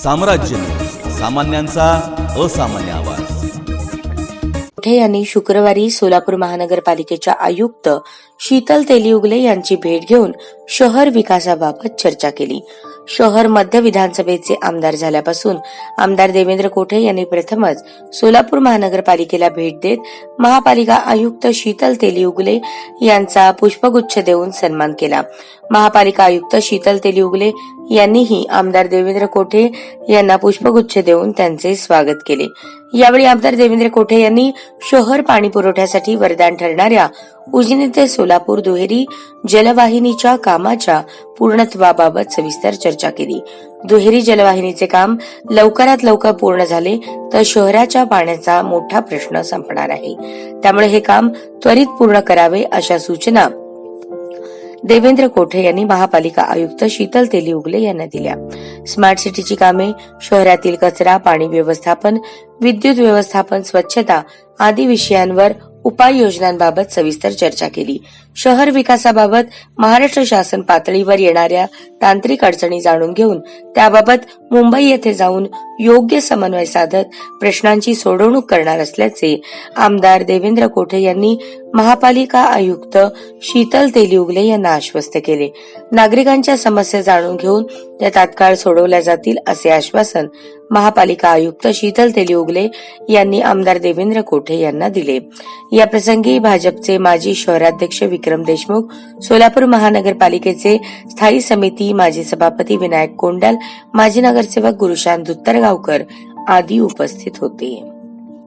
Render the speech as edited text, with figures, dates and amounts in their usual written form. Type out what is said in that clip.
साम्राज्य न्यूज, सामान्यांचा असामान्य आवाज. कोठे यांनी शुक्रवारी सोलापूर महानगरपालिकेच्या आयुक्त शीतल तेलीउगले यांची भेट घेऊन शहर विकासाबाबत चर्चा केली. शहर मध्य विधानसभेचे आमदार झाल्यापासून आमदार देवेंद्र कोठे यांनी प्रथमच सोलापूर महानगरपालिकेला भेट देत महापालिका आयुक्त शीतल तेलीउगले यांचा पुष्पगुच्छ देऊन सन्मान केला. महापालिका आयुक्त शीतल तेलीउगले यांनीही आमदार देवेंद्र कोठे यांना पुष्पगुच्छ देऊन त्यांचे स्वागत केले. यावेळी आमदार देवेंद्र कोठे यांनी शहर पाणी पुरवठ्यासाठी वरदान ठरणाऱ्या उजनी ते सोलापूर दुहेरी जलवाहिनीच्या कामाच्या पूर्णत्वाबाबत सविस्तर चर्चा केली. दुहेरी जलवाहिनीचे काम लवकरात लवकर पूर्ण झाले तर शहराच्या पाण्याचा मोठा प्रश्न संपणार आहे. त्यामुळे हे काम त्वरित पूर्ण करावे अशा सूचना देवेंद्र कोठे यांनी महापालिका आयुक्त शीतल तेलीउगले यांना दिल्या. स्मार्ट सिटीची कामे, शहरातील कचरा, पाणी व्यवस्थापन, विद्युत व्यवस्थापन, स्वच्छता आदी विषयांवर उपाययोजनांबाबत सविस्तर चर्चा केली. शहर विकासाबाबत महाराष्ट्र शासन पातळीवर येणाऱ्या तांत्रिक अडचणी जाणून घेऊन त्याबाबत मुंबई येथे जाऊन योग्य समन्वय साधत प्रश्नांची सोडवणूक करणार असल्याचे आमदार देवेंद्र कोठे यांनी महापालिका आयुक्त शीतल तेलीउगले यांना आश्वस्त केले. नागरिकांच्या समस्या जाणून घेऊन त्या तात्काळ सोडवल्या जातील असे आश्वासन महापालिका आयुक्त शीतल तेलीउगले यांनी आमदार देवेंद्र कोठे यांना दिले. या प्रसंगी भाजपचे माजी शहराध्यक्ष विक्रम देशमुख, सोलापूर महानगरपालिकेचे स्थायी समिती माजी सभापती विनायक कोंडाल, माजी नगरसेवक गुरुशांत दुत्तरगावकर आदी उपस्थित होते.